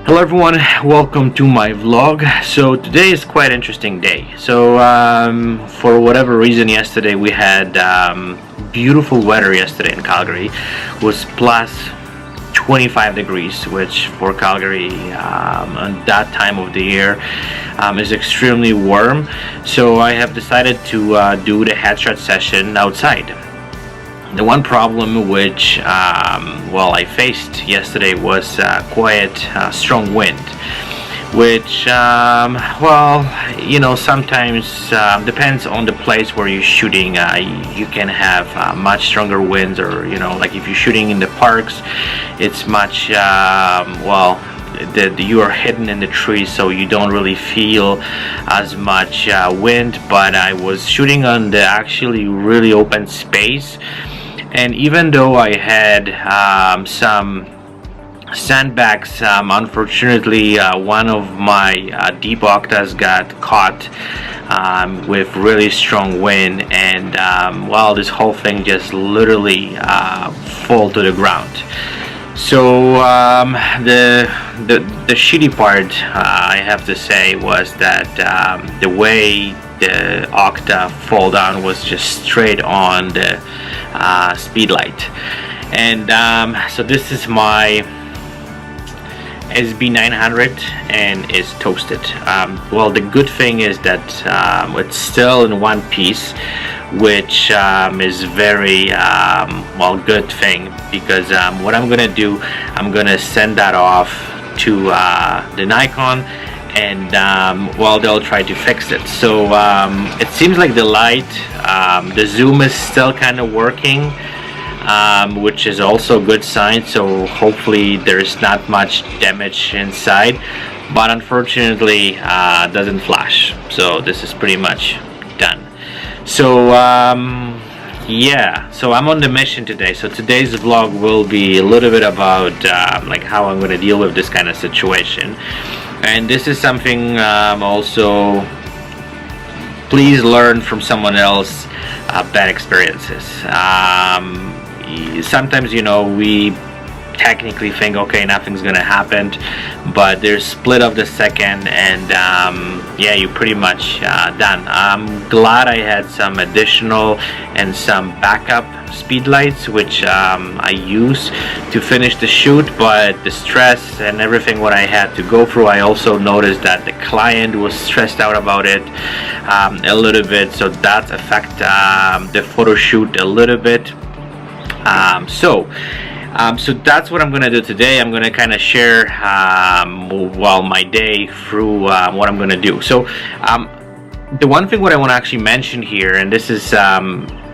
Hello everyone, welcome to my vlog. So today is quite an interesting day. So for whatever reason yesterday we had beautiful weather yesterday in Calgary. It was plus 25 degrees, which for Calgary on that time of the year is extremely warm. So I have decided to do the headshot session outside. The one problem which I faced yesterday was quite strong wind, which sometimes depends on the place where you're shooting. You can have much stronger winds, or like if you're shooting in the parks, it's much you are hidden in the trees, so you don't really feel as much wind. But I was shooting on the actually really open space, and even though I had some sandbags, unfortunately one of my deep octas got caught with really strong wind, and this whole thing just literally fall to the ground. So the shitty part, I have to say, was that the way the octa fall down was just straight on the speed light. And so this is my SB900 and it's toasted. The good thing is that it's still in one piece, which is very good thing, because what I'm gonna do, I'm gonna send that off to the Nikon, and they'll try to fix it. So it seems like the light, the zoom is still kind of working, which is also a good sign. So hopefully there's not much damage inside, but unfortunately it doesn't flash. So this is pretty much done. So so I'm on the mission today. So today's vlog will be a little bit about how I'm going to deal with this kind of situation. And this is something also, please learn from someone else bad experiences. Sometimes we technically think, okay, nothing's gonna happen, but there's split of the second, and you're pretty much done. I'm glad I had some additional and some backup speed lights, which I use to finish the shoot, but the stress and everything what I had to go through, I also noticed that the client was stressed out about it a little bit, so that affect the photo shoot a little bit. So that's what I'm gonna do today. I'm gonna kind of share my day through what I'm gonna do. So the one thing what I want to actually mention here, and this is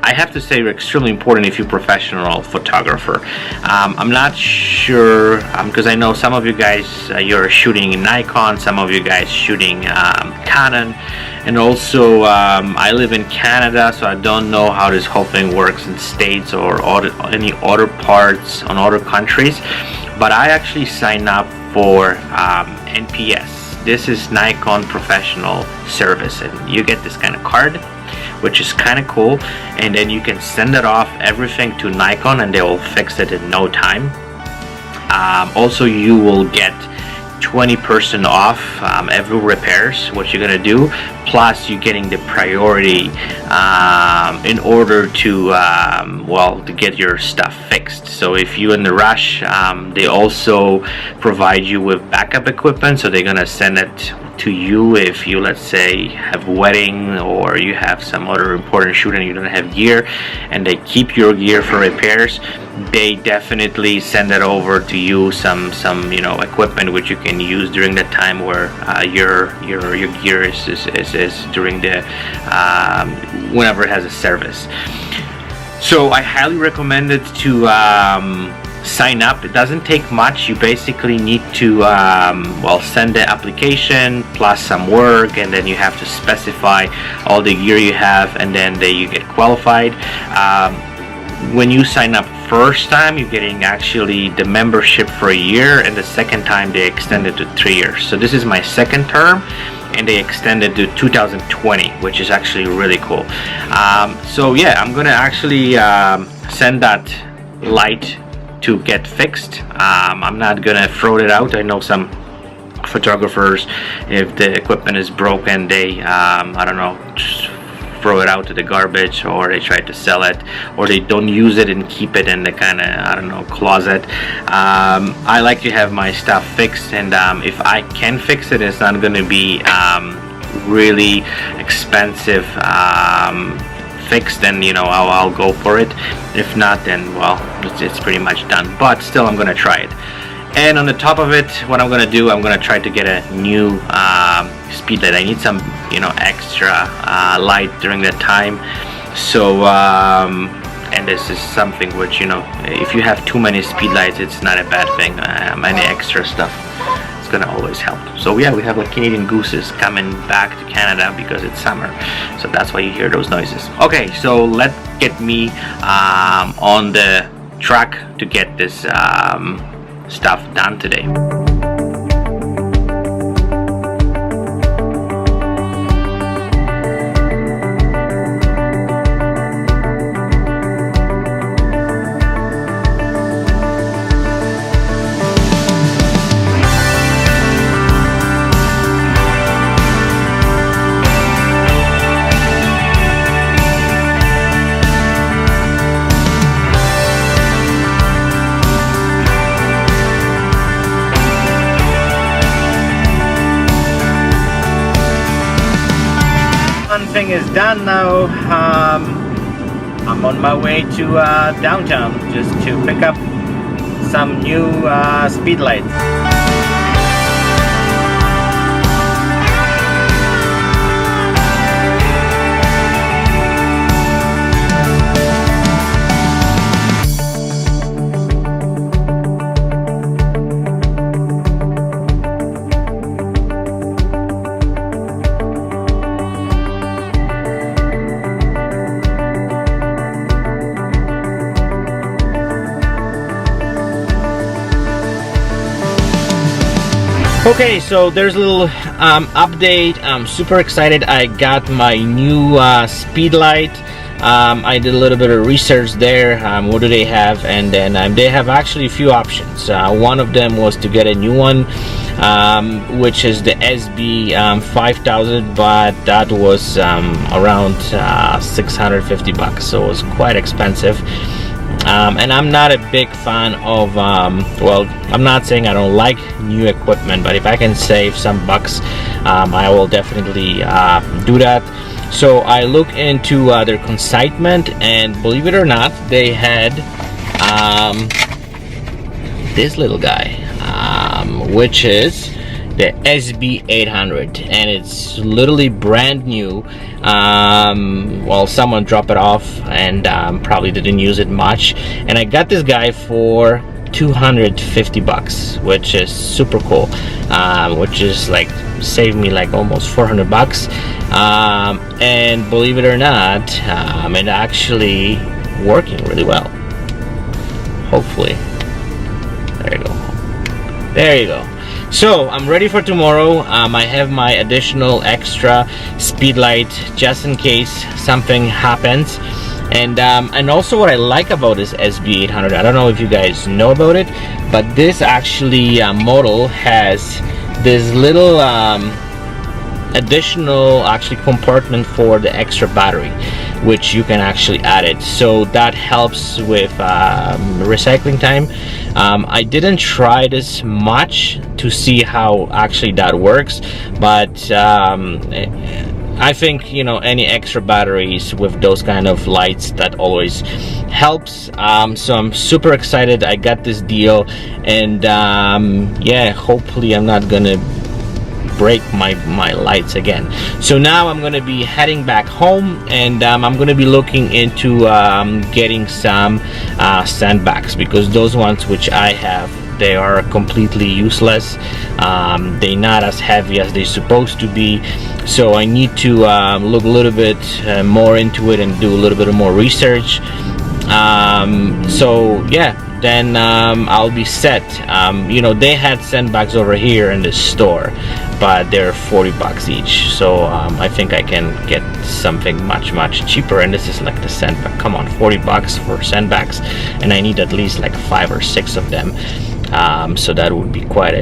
I have to say extremely important if you're a professional photographer. I'm not sure, because I know some of you guys you're shooting in Nikon, some of you guys shooting Canon, and also I live in Canada, so I don't know how this whole thing works in States or any other parts on other countries, but I actually sign up for NPS. This is Nikon Professional Service, and you get this kind of card, which is kind of cool, and then you can send it off everything to Nikon and they will fix it in no time. Also, you will get 20% off every repairs what you're gonna do, plus you're getting the priority in order to get your stuff fixed. So if you're in the rush, they also provide you with backup equipment, so they're gonna send it to you if you, let's say, have a wedding or you have some other important shoot and you don't have gear, and they keep your gear for repairs. They definitely send it over to you some equipment which you can use during the time where your gear is during the whenever it has a service. So I highly recommend it to sign up. It doesn't take much. You basically need to send the application plus some work, and then you have to specify all the gear you have, and then you get qualified. When you sign up first time, you're getting actually the membership for a year, and the second time they extend it to 3 years. So this is my second term, and they extended to 2020, which is actually really cool. I'm gonna actually send that light to get fixed. I'm not gonna throw it out. I know some photographers, if the equipment is broken, they I don't know, just throw it out to the garbage, or they try to sell it, or they don't use it and keep it in the kind of, I don't know, closet. I like to have my stuff fixed, and if I can fix it, it's not going to be really expensive fix, then you know I'll go for it. If not, then well, it's pretty much done, but still I'm gonna try it. And on the top of it, what I'm gonna do, I'm gonna try to get a new speed light. I need some, you know, extra light during that time. So and this is something which, you know, if you have too many speed lights, it's not a bad thing. Any extra stuff, it's gonna always help. So yeah, we have like Canadian gooses coming back to Canada because it's summer, so that's why you hear those noises. Okay, so let's get me on the track to get this stuff done today. One thing is done now. I'm on my way to downtown just to pick up some new speed lights. Okay, so there's a little update. I'm super excited. I got my new speed light. I did a little bit of research there. What do they have? And then they have actually a few options. One of them was to get a new one, which is the SB 5000, but that was around 650 bucks, so it was quite expensive. And I'm not a big fan of well, I'm not saying I don't like new equipment, but if I can save some bucks, I will definitely do that. So I look into their consignment, and believe it or not, they had this little guy, which is the SB 800, and it's literally brand new. Well, someone dropped it off and probably didn't use it much, and I got this guy for 250 bucks, which is super cool, which is like saved me like almost 400 bucks. And believe it or not, it actually working really well. Hopefully, there you go, there you go. So I'm ready for tomorrow. I have my additional extra speed light just in case something happens. And also what I like about this SB 800, I don't know if you guys know about it, but this actually model has this little additional compartment for the extra battery, which you can actually add it, so that helps with recycling time. I didn't try this much to see how actually that works, but I think, you know, any extra batteries with those kind of lights, that always helps. So I'm super excited I got this deal, and yeah, hopefully I'm not gonna break my lights again. So now I'm gonna be heading back home, and I'm gonna be looking into getting some sandbags, because those ones which I have, they are completely useless. They're not as heavy as they're supposed to be, so I need to look a little bit more into it and do a little bit more research. So yeah, then I'll be set. You know, they had sandbags over here in the store, but they're 40 bucks each, so I think I can get something much cheaper. And this is like the sandbag. Come on, 40 bucks for sandbags, and I need at least like 5 or 6 of them. so that would be quite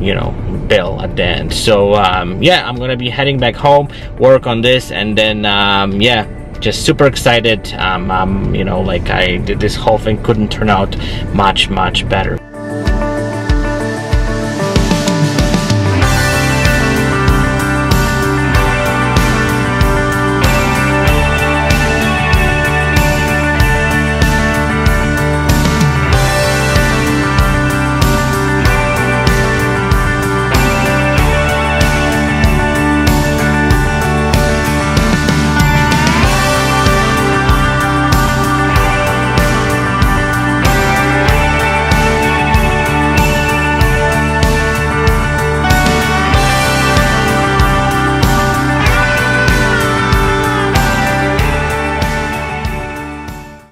you know, bill at the end. So yeah, I'm gonna be heading back home, work on this, and then yeah, just super excited. You know, like this whole thing couldn't turn out much better.